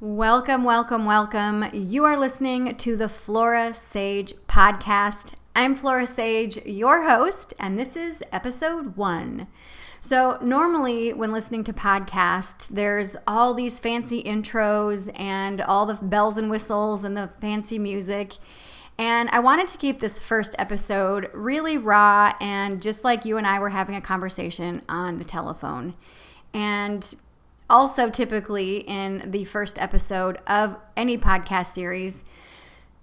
Welcome, welcome, welcome. You are listening to the Flora Sage podcast. I'm Flora Sage, your host, and this is episode 1. So normally when listening to podcasts, there's all these fancy intros and all the bells and whistles and the fancy music. And I wanted to keep this first episode really raw and just like you and I were having a conversation on the telephone. And also, typically in the first episode of any podcast series,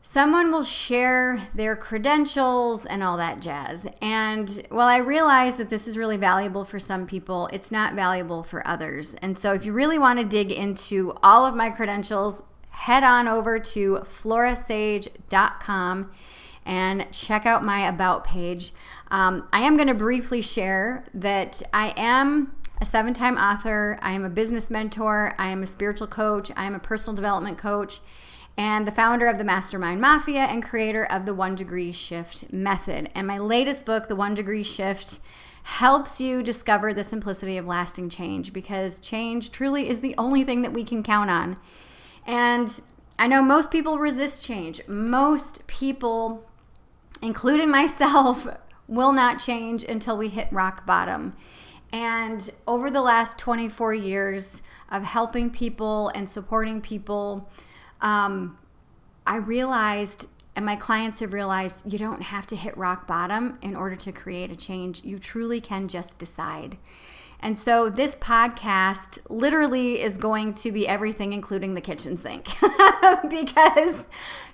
someone will share their credentials and all that jazz. And while I realize that this is really valuable for some people, it's not valuable for others. And so if you really want to dig into all of my credentials, head on over to florasage.com and check out my About page. I am going to briefly share that I am a 7-time author. I am a business mentor. I am a spiritual coach. I am a personal development coach and the founder of the Mastermind Mafia and creator of the 1 Degree Shift Method. And my latest book, The 1 Degree Shift, helps you discover the simplicity of lasting change, because change truly is the only thing that we can count on. And I know most people resist change. Most people, including myself, will not change until we hit rock bottom. And over the last 24 years of helping people and supporting people, I realized, and my clients have realized, you don't have to hit rock bottom in order to create a change. You truly can just decide. And so this podcast literally is going to be everything, including the kitchen sink. Because,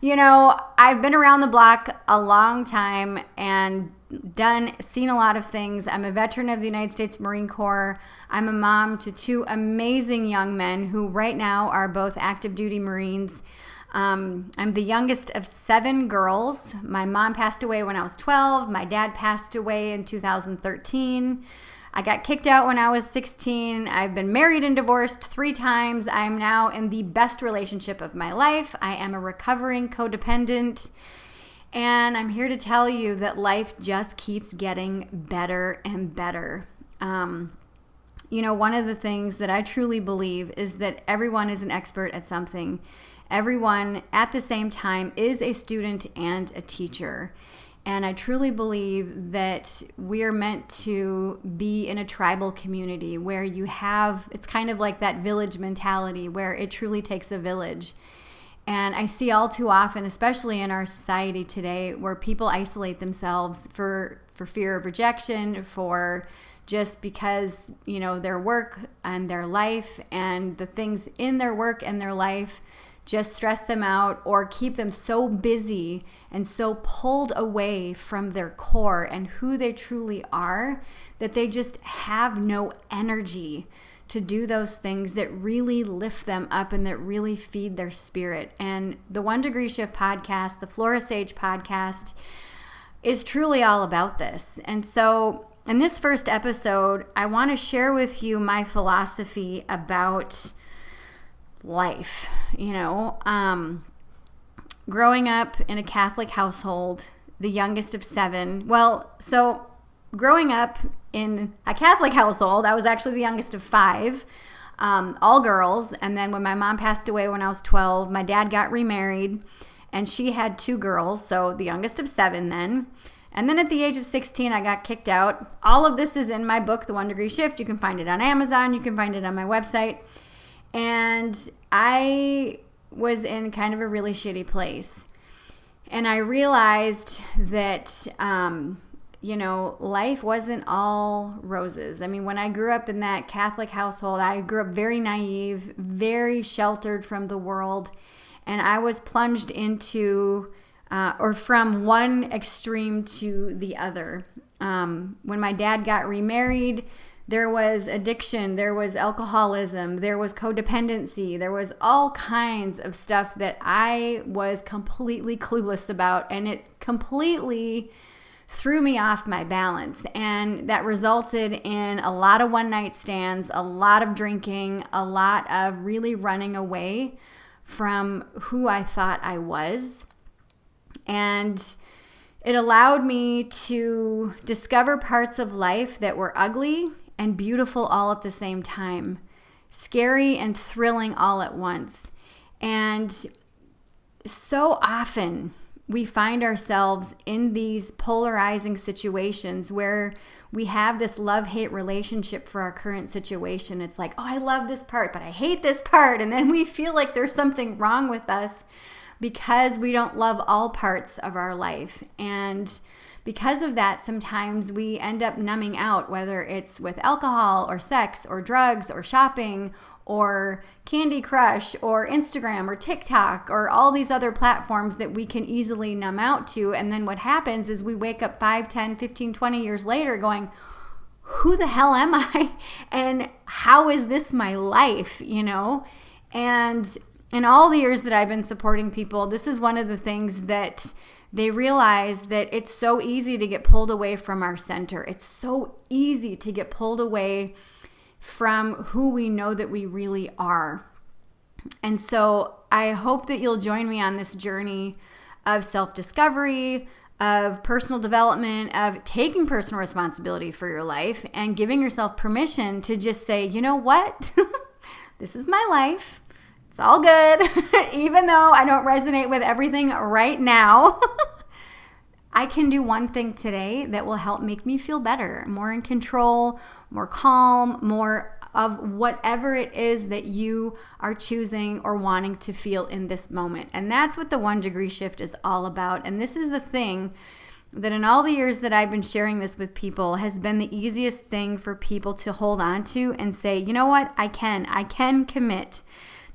I've been around the block a long time and seen a lot of things. I'm a veteran of the United States Marine Corps. I'm a mom to 2 amazing young men who right now are both active duty Marines. I'm the youngest of 7 girls. My mom passed away when I was 12. My dad passed away in 2013. I got kicked out when I was 16. I've been married and divorced 3 times. I'm now in the best relationship of my life. I am a recovering codependent. And I'm here to tell you that life just keeps getting better and better. One of the things that I truly believe is that everyone is an expert at something. Everyone at the same time is a student and a teacher. And I truly believe that we are meant to be in a tribal community where it's kind of like that village mentality where it truly takes a village. And I see all too often, especially in our society today, where people isolate themselves for fear of rejection, for just because, their work and their life and the things in their work and their life just stress them out or keep them so busy and so pulled away from their core and who they truly are that they just have no energy to do those things that really lift them up and that really feed their spirit. And the 1 Degree Shift podcast, the Flora Sage podcast, is truly all about this. And so in this first episode, I want to share with you my philosophy about life. Growing up in a Catholic household, the youngest of 7. Growing up in a Catholic household, I was actually the youngest of 5, all girls. And then when my mom passed away when I was 12, my dad got remarried and she had 2 girls, so the youngest of 7 then. And then at the age of 16, I got kicked out. All of this is in my book, The 1 Degree Shift. You can find it on Amazon. You can find it on my website. And I was in kind of a really shitty place. And I realized that, life wasn't all roses. I mean, when I grew up in that Catholic household, I grew up very naive, very sheltered from the world. And I was plunged into, from one extreme to the other. When my dad got remarried, there was addiction, there was alcoholism, there was codependency, there was all kinds of stuff that I was completely clueless about, and it completely threw me off my balance. And that resulted in a lot of one-night stands, a lot of drinking, a lot of really running away from who I thought I was. And it allowed me to discover parts of life that were ugly and beautiful all at the same time, scary and thrilling all at once. And so often we find ourselves in these polarizing situations where we have this love-hate relationship for our current situation. It's like, oh, I love this part, but I hate this part. And then we feel like there's something wrong with us because we don't love all parts of our life. And because of that, sometimes we end up numbing out, whether it's with alcohol or sex or drugs or shopping or Candy Crush or Instagram or TikTok or all these other platforms that we can easily numb out to. And then what happens is we wake up 5, 10, 15, 20 years later going, who the hell am I? And how is this my life, And in all the years that I've been supporting people, this is one of the things that they realize, that it's so easy to get pulled away from our center. It's so easy to get pulled away from who we know that we really are. And so I hope that you'll join me on this journey of self-discovery, of personal development, of taking personal responsibility for your life and giving yourself permission to just say, you know what? This is my life. It's all good. Even though I don't resonate with everything right now, I can do one thing today that will help make me feel better, more in control, more calm, more of whatever it is that you are choosing or wanting to feel in this moment. And that's what the 1 degree shift is all about. And this is the thing that in all the years that I've been sharing this with people has been the easiest thing for people to hold on to and say, you know what, I can commit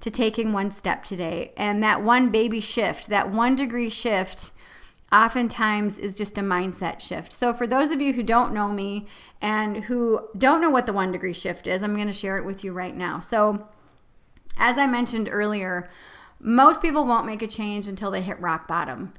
to taking one step today. And that one baby shift, that 1 degree shift, oftentimes is just a mindset shift. So for those of you who don't know me and who don't know what the 1 degree shift is, I'm going to share it with you right now. So as I mentioned earlier, most people won't make a change until they hit rock bottom.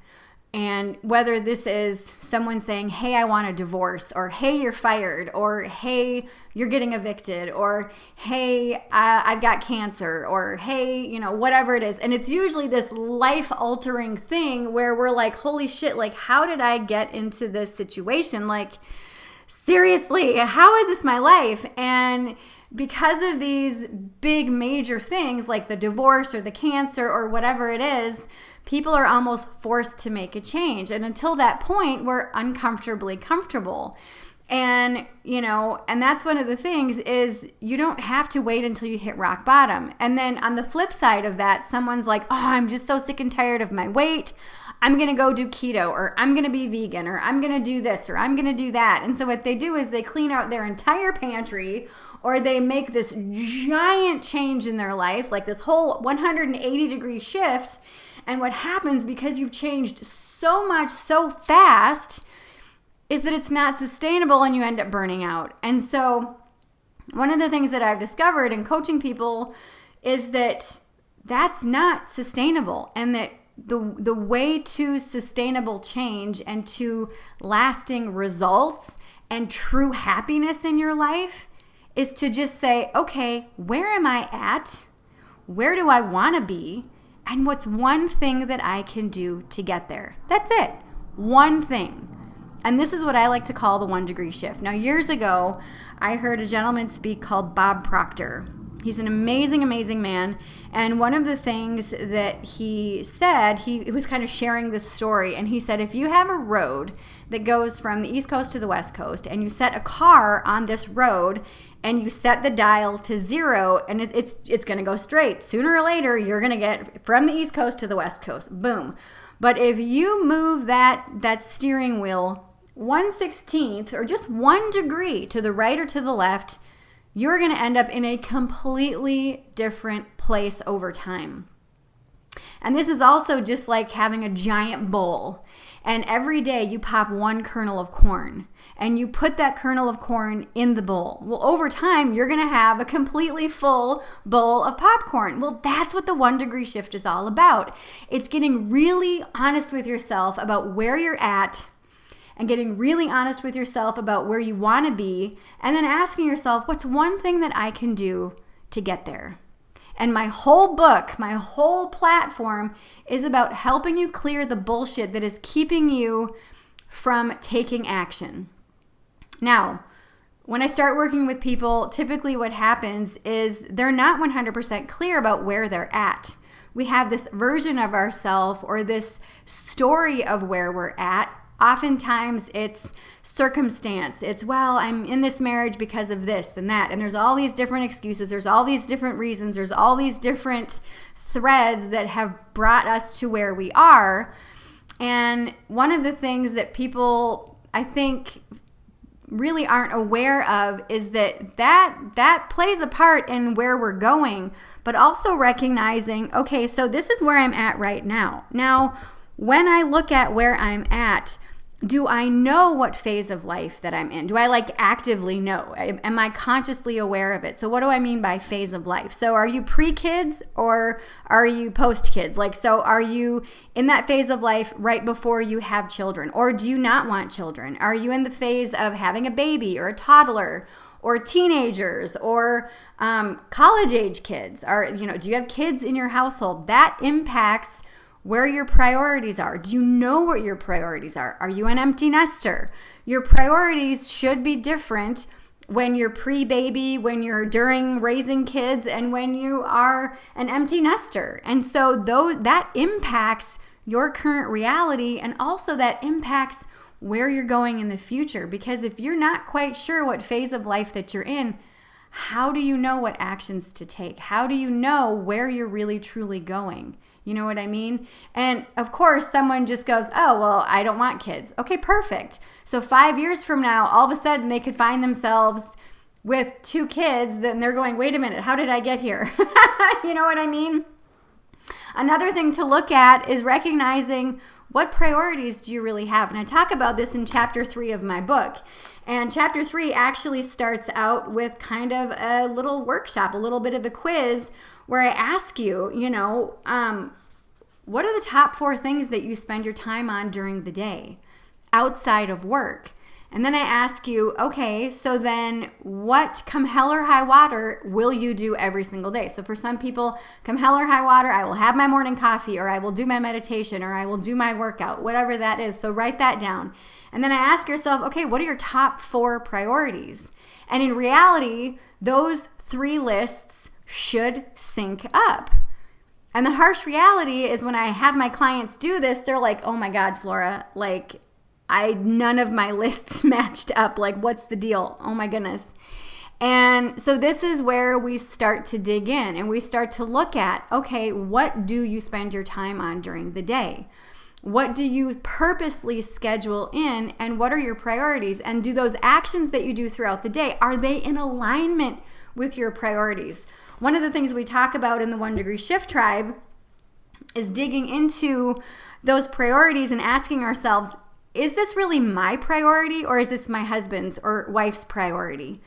And whether this is someone saying, hey, I want a divorce, or hey, you're fired, or hey, you're getting evicted, or hey, I've got cancer, or hey, whatever it is. And it's usually this life-altering thing where we're like, holy shit, like, how did I get into this situation? Like, seriously, how is this my life? And because of these big major things like the divorce or the cancer or whatever it is, people are almost forced to make a change. And until that point, we're uncomfortably comfortable. And, and that's one of the things is you don't have to wait until you hit rock bottom. And then on the flip side of that, someone's like, oh, I'm just so sick and tired of my weight. I'm going to go do keto, or I'm going to be vegan, or I'm going to do this, or I'm going to do that. And so what they do is they clean out their entire pantry, or they make this giant change in their life, like this whole 180 degree shift. And what happens, because you've changed so much so fast, is that it's not sustainable and you end up burning out. And so one of the things that I've discovered in coaching people is that that's not sustainable, and that the way to sustainable change and to lasting results and true happiness in your life is to just say, okay, where am I at? Where do I want to be? And what's one thing that I can do to get there? That's it. One thing. And this is what I like to call the 1 degree shift. Now, years ago, I heard a gentleman speak called Bob Proctor. He's an amazing, amazing man. And one of the things that he said, he was kind of sharing this story. And he said, if you have a road that goes from the East Coast to the West Coast, and you set a car on this road, and you set the dial to 0, and it's going to go straight. Sooner or later, you're going to get from the East Coast to the West Coast. Boom. But if you move that steering wheel 1/16 or just 1 degree to the right or to the left, you're going to end up in a completely different place over time. And this is also just like having a giant bowl. And every day you pop 1 kernel of corn, and you put that kernel of corn in the bowl. Well, over time, you're going to have a completely full bowl of popcorn. Well, that's what the 1 degree shift is all about. It's getting really honest with yourself about where you're at, and getting really honest with yourself about where you want to be, and then asking yourself, what's one thing that I can do to get there? And my whole book, my whole platform is about helping you clear the bullshit that is keeping you from taking action. Now, when I start working with people, typically what happens is they're not 100% clear about where they're at, we have this version of ourselves or this story of where we're at. Oftentimes it's circumstance. It's, well, I'm in this marriage because of this and that. And there's all these different excuses. There's all these different reasons. There's all these different threads that have brought us to where we are. And one of the things that people, I think, really aren't aware of is that plays a part in where we're going, but also recognizing, okay, so this is where I'm at right now. Now, when I look at where I'm at, do I know what phase of life that I'm in? Do I actively know? Am I consciously aware of it? So what do I mean by phase of life? So are you pre-kids or are you post-kids? So are you in that phase of life right before you have children? Or do you not want children? Are you in the phase of having a baby or a toddler or teenagers or college age kids? Do you have kids in your household? That impacts where your priorities are. Do you know what your priorities are? Are you an empty nester? Your priorities should be different when you're pre-baby, when you're during raising kids, and when you are an empty nester. And so that impacts your current reality, and also that impacts where you're going in the future. Because if you're not quite sure what phase of life that you're in, how do you know what actions to take? How do you know where you're really truly going? You know what I mean? And of course, someone just goes, oh, well, I don't want kids. Okay, perfect. So 5 years from now, all of a sudden they could find themselves with 2 kids, then they're going, wait a minute, how did I get here? You know what I mean? Another thing to look at is recognizing what priorities do you really have? And I talk about this in chapter 3 of my book. And chapter 3 actually starts out with kind of a little workshop, a little bit of a quiz where I ask you, what are the top 4 things that you spend your time on during the day outside of work? And then I ask you, okay, so then what, come hell or high water, will you do every single day? So for some people, come hell or high water, I will have my morning coffee, or I will do my meditation, or I will do my workout, whatever that is. So write that down. And then I ask yourself, okay, what are your top 4 priorities? And in reality, those 3 lists should sync up. And the harsh reality is when I have my clients do this, they're like, oh my God, Flora, none of my lists matched up. What's the deal? Oh my goodness. And so this is where we start to dig in and we start to look at, okay, what do you spend your time on during the day? What do you purposely schedule in, and what are your priorities? And do those actions that you do throughout the day, are they in alignment with your priorities? One of the things we talk about in the 1 Degree Shift Tribe is digging into those priorities and asking ourselves, is this really my priority, or is this my husband's or wife's priority?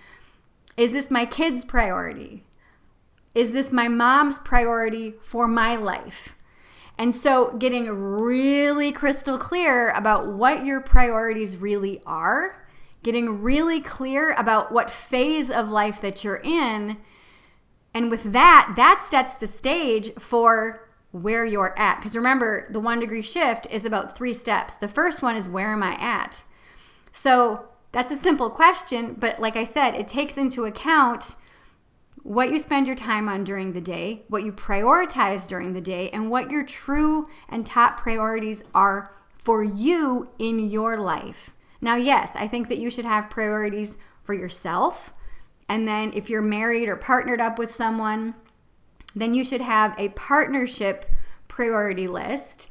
Is this my kid's priority? Is this my mom's priority for my life? And so getting really crystal clear about what your priorities really are, getting really clear about what phase of life that you're in, and with that sets the stage for where you're at. Because remember, the 1 Degree Shift is about 3 steps. The first one is, where am I at? So that's a simple question, but like I said, it takes into account what you spend your time on during the day, what you prioritize during the day, and what your true and top priorities are for you in your life. Now, yes, I think that you should have priorities for yourself. And then if you're married or partnered up with someone, then you should have a partnership priority list.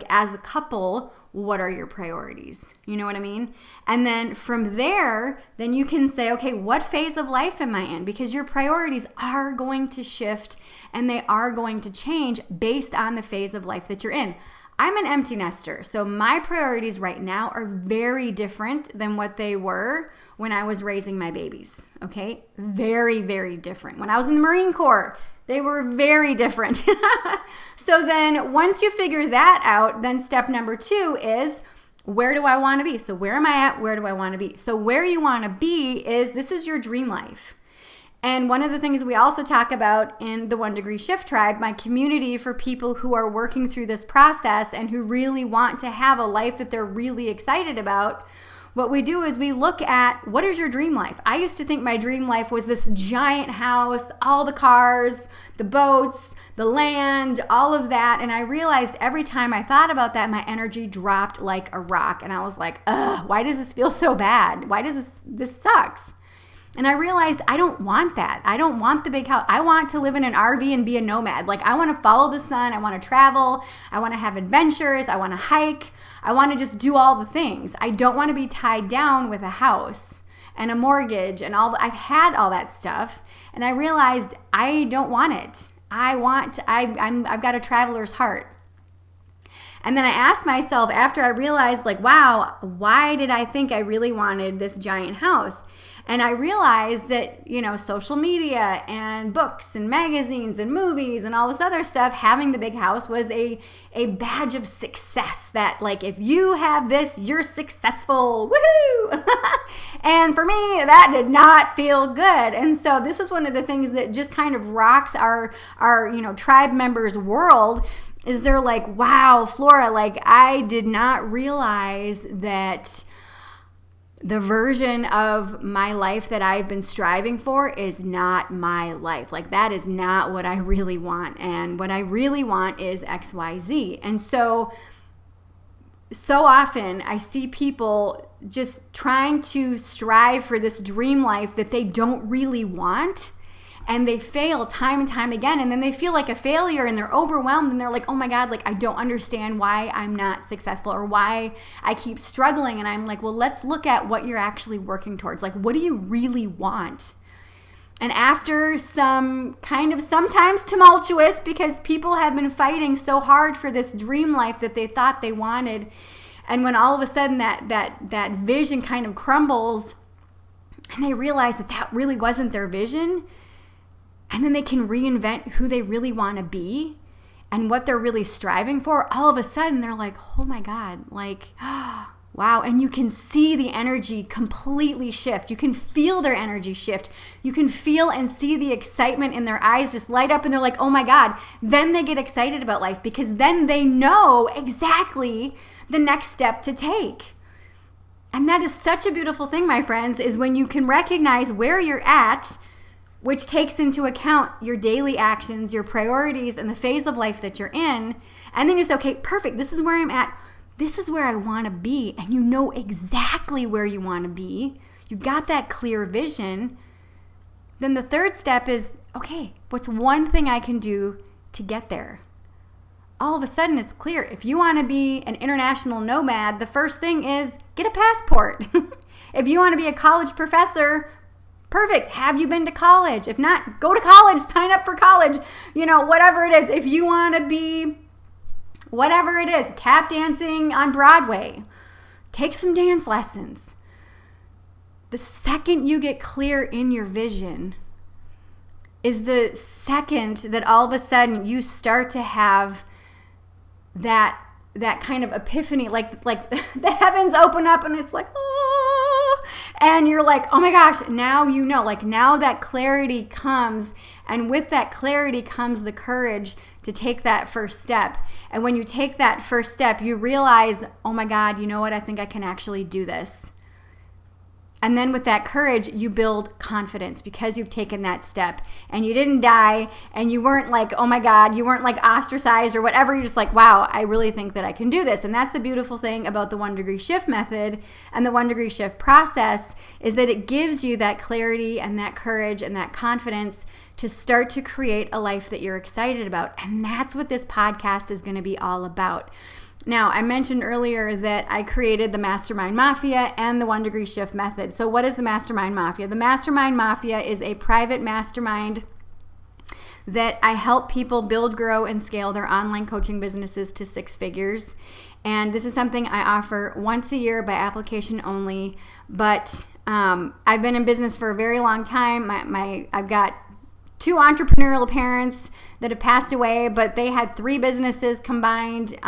As a couple, what are your priorities? You know what I mean? And then from there, then you can say, okay, what phase of life am I in? Because your priorities are going to shift and they are going to change based on the phase of life that you're in. I'm an empty nester, so my priorities right now are very different than what they were when I was raising my babies, okay? Very, very different. When I was in the Marine Corps, they were very different. So then once you figure that out, then step number 2 is, where do I want to be? So where am I at? Where do I want to be? So where you want to be is, this is your dream life. And one of the things we also talk about in the 1 Degree Shift Tribe, my community for people who are working through this process and who really want to have a life that they're really excited about, what we do is we look at, what is your dream life? I used to think my dream life was this giant house, all the cars, the boats, the land, all of that. And I realized every time I thought about that, my energy dropped like a rock. And I was like, ugh, why does this feel so bad? Why does this sucks? And I realized I don't want that. I don't want the big house. I want to live in an RV and be a nomad. Like, I want to follow the sun. I want to travel. I want to have adventures. I want to hike. I want to just do all the things. I don't want to be tied down with a house and a mortgage and I've had all that stuff. And I realized I don't want it. I've got a traveler's heart. And then I asked myself after I realized, like, wow, why did I think I really wanted this giant house? And I realized that, social media and books and magazines and movies and all this other stuff, having the big house was a badge of success, that like, if you have this, you're successful, woohoo! And for me, that did not feel good. And so this is one of the things that just kind of rocks our tribe members' world, is they're like, wow, Flora, like, I did not realize that the version of my life that I've been striving for is not my life. Like, that is not what I really want. And what I really want is XYZ. And so often I see people just trying to strive for this dream life that they don't really want. And they fail time and time again. And then they feel like a failure and they're overwhelmed and they're like, oh my God, like, I don't understand why I'm not successful or why I keep struggling. And I'm like, well, let's look at what you're actually working towards. Like, what do you really want? And after some kind of sometimes tumultuous, because people have been fighting so hard for this dream life that they thought they wanted. And when all of a sudden that vision kind of crumbles and they realize that really wasn't their vision, and then they can reinvent who they really want to be and what they're really striving for, all of a sudden they're like, oh my God, like, wow. And you can see the energy completely shift. You can feel their energy shift. You can feel and see the excitement in their eyes just light up, and they're like, oh my God. Then they get excited about life because then they know exactly the next step to take. And that is such a beautiful thing, my friends, is when you can recognize where you're at, which takes into account your daily actions, your priorities, and the phase of life that you're in. And then you say, okay, perfect, this is where I'm at. This is where I want to be. And you know exactly where you want to be. You've got that clear vision. Then the third step is, okay, what's one thing I can do to get there? All of a sudden it's clear. If you want to be an international nomad, the first thing is get a passport. If you want to be a college professor, perfect. Have you been to college? If not, go to college, sign up for college, whatever it is. If you want to be, whatever it is, tap dancing on Broadway, take some dance lessons. The second you get clear in your vision is the second that all of a sudden you start to have that kind of epiphany, like the heavens open up and it's like, oh, and you're like, oh my gosh, now you know, like, now that clarity comes, and with that clarity comes the courage to take that first step. And when you take that first step, you realize, oh my God, you know what, I think I can actually do this. And then with that courage, you build confidence because you've taken that step and you didn't die and you weren't like, oh my God, you weren't like ostracized or whatever. You're just like, wow, I really think that I can do this. And that's the beautiful thing about the 1 degree shift method and the 1 degree shift process, is that it gives you that clarity and that courage and that confidence to start to create a life that you're excited about. And that's what this podcast is going to be all about. Now, I mentioned earlier that I created the Mastermind Mafia and the 1 degree shift method. So what is the Mastermind Mafia? The Mastermind Mafia is a private mastermind that I help people build, grow, and scale their online coaching businesses to 6 figures. And this is something I offer once a year by application only. But I've been in business for a very long time. I've got 2 entrepreneurial parents that have passed away, but they had 3 businesses combined.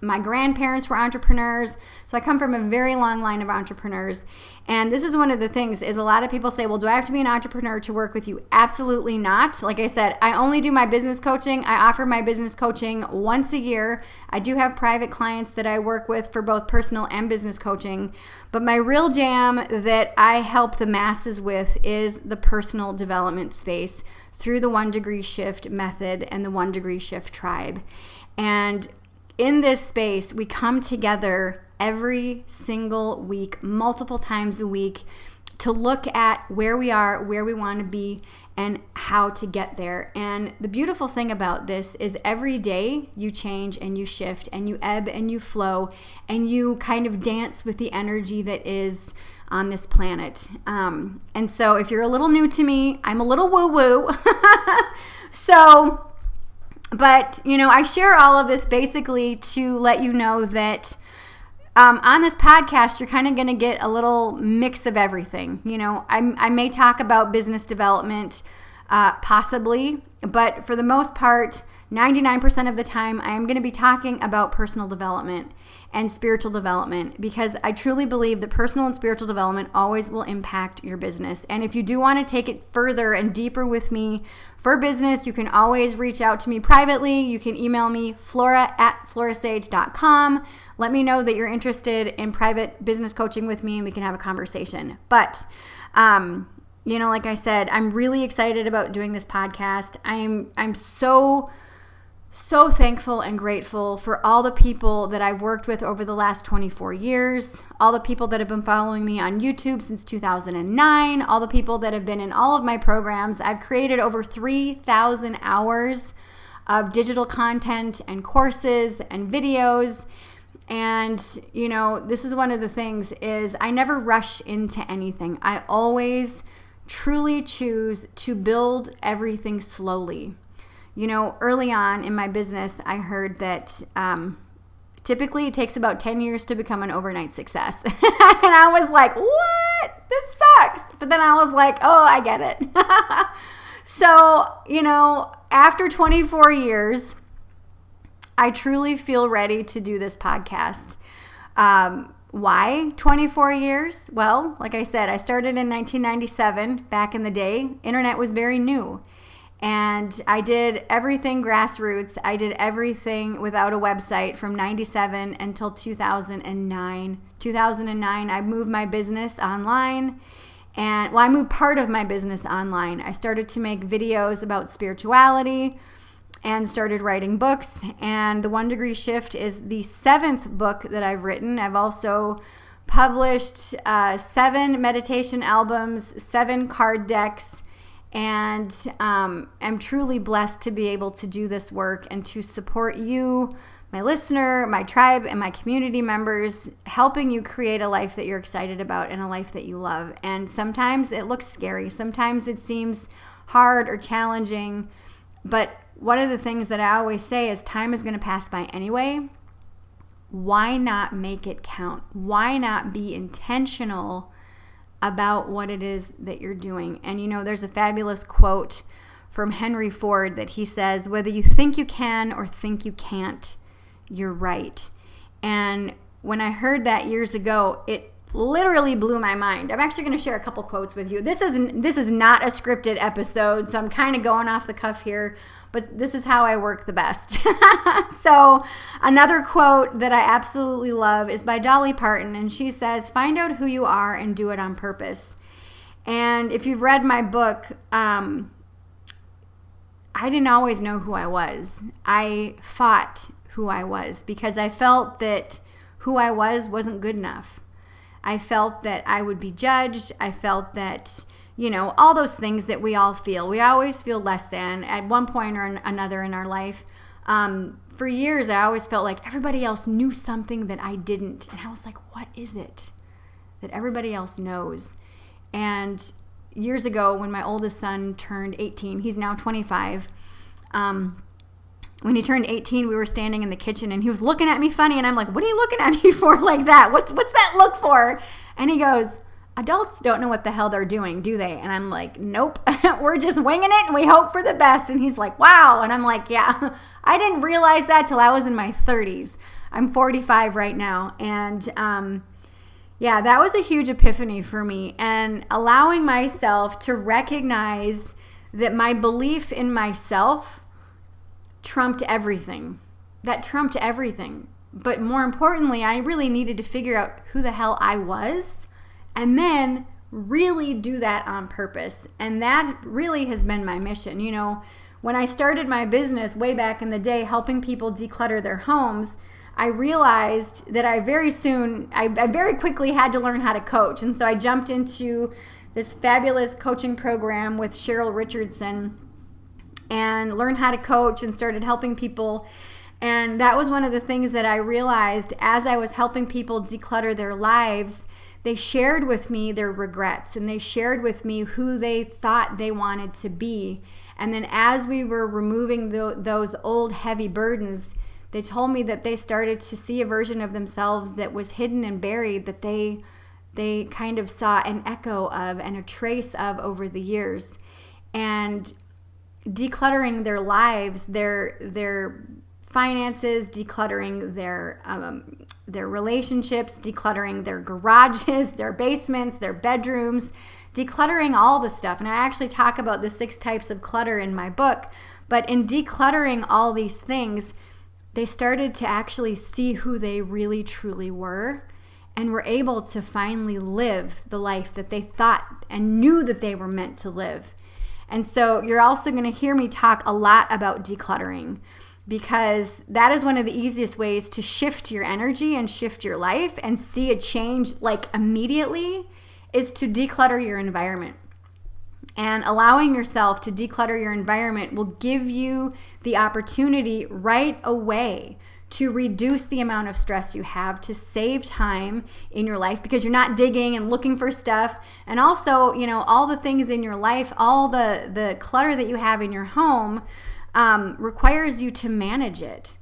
My grandparents were entrepreneurs, so I come from a very long line of entrepreneurs. And this is one of the things is a lot of people say, well, do I have to be an entrepreneur to work with you? Absolutely not. Like I said, I only do my business coaching. I offer my business coaching once a year. I do have private clients that I work with for both personal and business coaching. But my real jam that I help the masses with is the personal development space through the 1 Degree Shift method and the 1 Degree Shift tribe. And in this space, we come together every single week, multiple times a week, to look at where we are, where we want to be, and how to get there. And the beautiful thing about this is every day you change and you shift and you ebb and you flow and you kind of dance with the energy that is on this planet. And so if you're a little new to me, I'm a little woo-woo. But I share all of this basically to let you know that on this podcast, you're kind of going to get a little mix of everything. I may talk about business development, possibly, but for the most part, 99% of the time, I am going to be talking about personal development and spiritual development, because I truly believe that personal and spiritual development always will impact your business. And if you do want to take it further and deeper with me for business, you can always reach out to me privately. You can email me, flora@florasage.com. Let me know that you're interested in private business coaching with me, and we can have a conversation. But, like I said, I'm really excited about doing this podcast. I'm so thankful and grateful for all the people that I've worked with over the last 24 years, all the people that have been following me on YouTube since 2009, all the people that have been in all of my programs. I've created over 3,000 hours of digital content and courses and videos. And, this is one of the things is I never rush into anything. I always truly choose to build everything slowly. Early on in my business, I heard that typically it takes about 10 years to become an overnight success. And I was like, what? This sucks. But then I was like, oh, I get it. So, after 24 years, I truly feel ready to do this podcast. Why 24 years? Well, like I said, I started in 1997. Back in the day, internet was very new. And I did everything grassroots. I did everything without a website from 97 until 2009. 2009, I moved my business online. And, I moved part of my business online. I started to make videos about spirituality and started writing books. And the 1 Degree Shift is the 7th book that I've written. I've also published 7 meditation albums, 7 card decks, and I'm truly blessed to be able to do this work and to support you, my listener, my tribe, and my community members, helping you create a life that you're excited about and a life that you love. And sometimes it looks scary. Sometimes it seems hard or challenging. But one of the things that I always say is time is going to pass by anyway. Why not make it count? Why not be intentional about what it is that you're doing? And there's a fabulous quote from Henry Ford that he says, whether you think you can or think you can't, you're right. And when I heard that years ago, it literally blew my mind. I'm actually going to share a couple quotes with you. This is not a scripted episode, so I'm kind of going off the cuff here, but this is how I work the best. So another quote that I absolutely love is by Dolly Parton, and she says, find out who you are and do it on purpose. And if you've read my book, I didn't always know who I was. I fought who I was because I felt that who I was wasn't good enough. I felt that I would be judged. I felt that, all those things that we all feel. We always feel less than at one point or another in our life. For years, I always felt like everybody else knew something that I didn't. And I was like, what is it that everybody else knows? And years ago, when my oldest son turned 18, he's now 25, when he turned 18, we were standing in the kitchen and he was looking at me funny. And I'm like, what are you looking at me for like that? What's that look for? And he goes, adults don't know what the hell they're doing, do they? And I'm like, nope, we're just winging it and we hope for the best. And he's like, wow. And I'm like, yeah, I didn't realize that till I was in my 30s. I'm 45 right now. And yeah, that was a huge epiphany for me, and allowing myself to recognize that my belief in myself trumped everything. That trumped everything. But more importantly, I really needed to figure out who the hell I was, and then really do that on purpose. And that really has been my mission. You know, when I started my business way back in the day, helping people declutter their homes, I realized that I very quickly had to learn how to coach. And so I jumped into this fabulous coaching program with Cheryl Richardson and learned how to coach and started helping people. And that was one of the things that I realized as I was helping people declutter their lives. They shared with me their regrets, and they shared with me who they thought they wanted to be. And then as we were removing those old heavy burdens, they told me that they started to see a version of themselves that was hidden and buried, that they kind of saw an echo of and a trace of over the years. And decluttering their lives, their finances, decluttering their relationships, decluttering their garages, their basements, their bedrooms, decluttering all the stuff. And I actually talk about the 6 types of clutter in my book. But in decluttering all these things, they started to actually see who they really truly were, and were able to finally live the life that they thought and knew that they were meant to live. And so you're also going to hear me talk a lot about decluttering, because that is one of the easiest ways to shift your energy and shift your life and see a change like immediately, is to declutter your environment. And allowing yourself to declutter your environment will give you the opportunity right away to reduce the amount of stress you have, to save time in your life, because you're not digging and looking for stuff. And also, you know, all the things in your life, all the clutter that you have in your home requires you to manage it.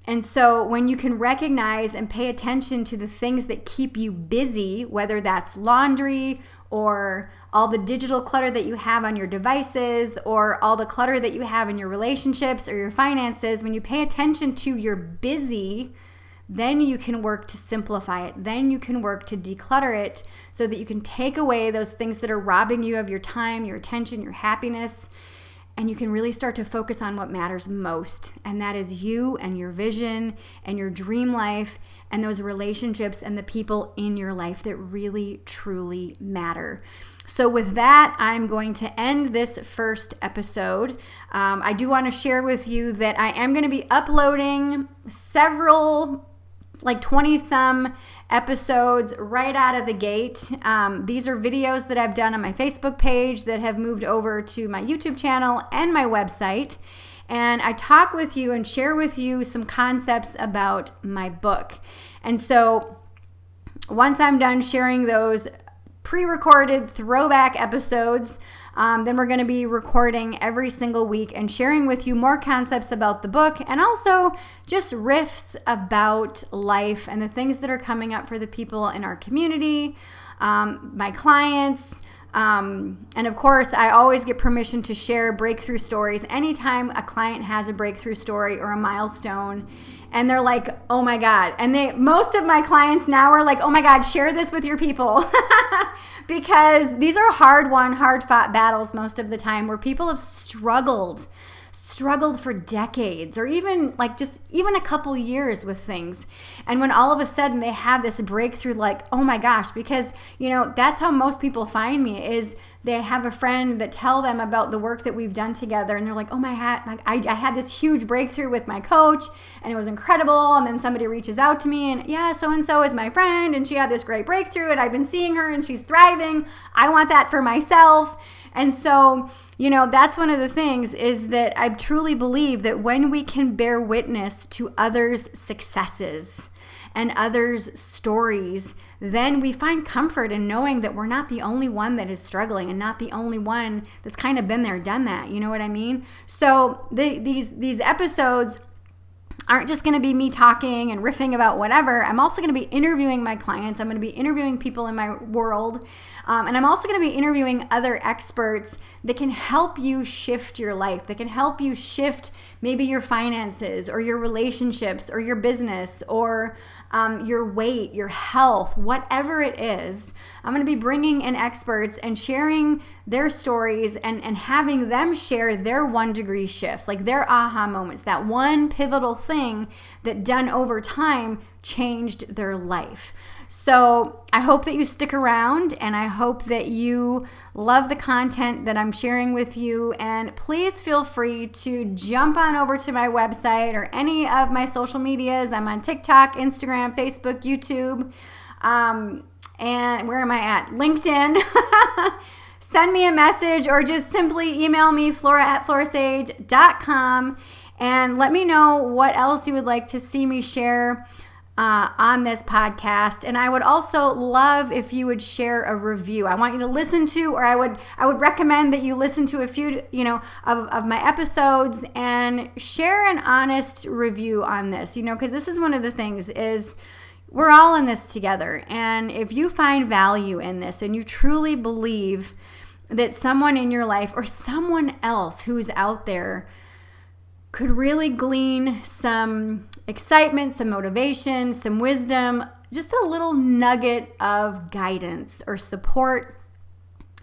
And so when you can recognize and pay attention to the things that keep you busy, whether that's laundry or all the digital clutter that you have on your devices, or all the clutter that you have in your relationships or your finances, when you pay attention to your busy, then you can work to simplify it. Then you can work to declutter it so that you can take away those things that are robbing you of your time, your attention, your happiness, and you can really start to focus on what matters most. And that is you and your vision and your dream life and those relationships and the people in your life that really, truly matter. So with that, I'm going to end this first episode. I do want to share with you that I am going to be uploading several, like 20 some episodes right out of the gate. These are videos that I've done on my Facebook page that have moved over to my YouTube channel and my website. And I talk with you and share with you some concepts about my book. And so once I'm done sharing those pre-recorded throwback episodes, then we're going to be recording every single week and sharing with you more concepts about the book, and also just riffs about life and the things that are coming up for the people in our community, my clients. And of course, I always get permission to share breakthrough stories anytime a client has a breakthrough story or a milestone. And they're like, oh my God. And most of my clients now are like, oh my God, share this with your people. Because these are hard-won, hard-fought battles most of the time, where people have struggled for decades, or even a couple years with things. And when all of a sudden they have this breakthrough, like, oh my gosh, because, you know, that's how most people find me, is they have a friend that tell them about the work that we've done together, and they're like, oh my God, I had this huge breakthrough with my coach, and it was incredible. And then somebody reaches out to me, and yeah, so-and-so is my friend, and she had this great breakthrough, and I've been seeing her, and she's thriving. I want that for myself. And so, you know, that's one of the things, is that I truly believe that when we can bear witness to others' successes and others' stories, then we find comfort in knowing that we're not the only one that is struggling, and not the only one that's kind of been there, done that. You know what I mean? So these episodes, aren't just going to be me talking and riffing about whatever. I'm also going to be interviewing my clients. I'm going to be interviewing people in my world. And I'm also going to be interviewing other experts that can help you shift your life, that can help you shift maybe your finances or your relationships or your business or your weight, your health, whatever it is. I'm going to be bringing in experts and sharing their stories and having them share their 1-degree shifts, like their aha moments, that one pivotal thing that done over time changed their life. So I hope that you stick around, and I hope that you love the content that I'm sharing with you. And please feel free to jump on over to my website or any of my social medias. I'm on TikTok, Instagram, Facebook, YouTube, and where am I at? LinkedIn. Send me a message or just simply email me, flora@florasage.com, and let me know what else you would like to see me share on this podcast. And I would also love if you would share a review. I want you to listen to, or I would recommend that you listen to a few, of my episodes and share an honest review on this, because this is one of the things is we're all in this together. And if you find value in this and you truly believe that someone in your life or someone else who's out there could really glean some excitement, some motivation, some wisdom, just a little nugget of guidance or support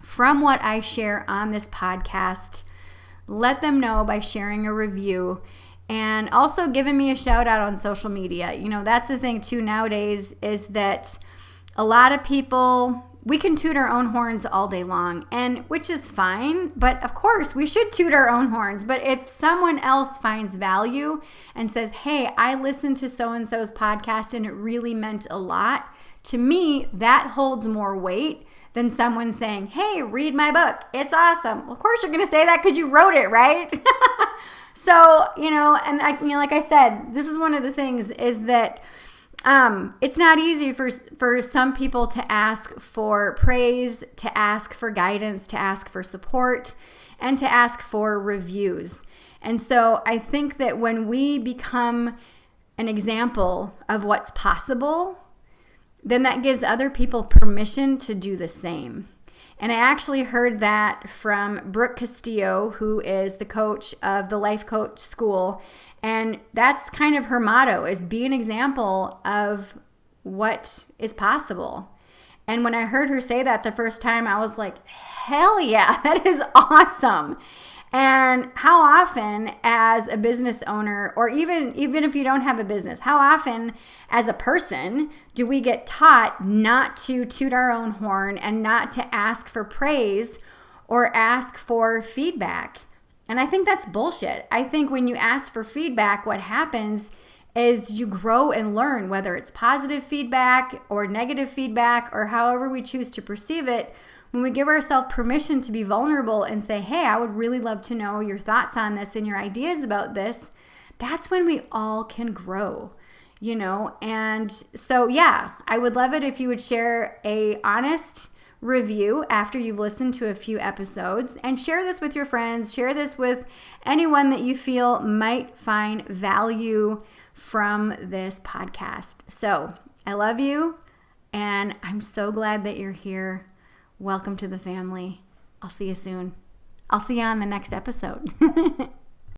from what I share on this podcast, let them know by sharing a review and also giving me a shout out on social media. That's the thing too nowadays is that a lot of people, we can toot our own horns all day long, and which is fine, but of course we should toot our own horns. But if someone else finds value and says, hey, I listened to so-and-so's podcast and it really meant a lot, to me, that holds more weight than someone saying, hey, read my book. It's awesome. Well, of course you're going to say that because you wrote it, right? So, and like I said, this is one of the things is that it's not easy for some people to ask for praise, to ask for guidance, to ask for support, and to ask for reviews. And so I think that when we become an example of what's possible, then that gives other people permission to do the same. And I actually heard that from Brooke Castillo, who is the coach of the Life Coach School. And that's kind of her motto, is be an example of what is possible. And when I heard her say that the first time, I was like, hell yeah, that is awesome. And how often as a business owner, or even if you don't have a business, how often as a person do we get taught not to toot our own horn and not to ask for praise or ask for feedback? And I think that's bullshit. I think when you ask for feedback, what happens is you grow and learn, whether it's positive feedback or negative feedback or however we choose to perceive it. When we give ourselves permission to be vulnerable and say, hey, I would really love to know your thoughts on this and your ideas about this, that's when we all can grow, And so, yeah, I would love it if you would share a honest review after you've listened to a few episodes, and share this with your friends, share this with anyone that you feel might find value from this podcast. So I love you, and I'm so glad that you're here. Welcome to the family. I'll see you soon. I'll see you on the next episode.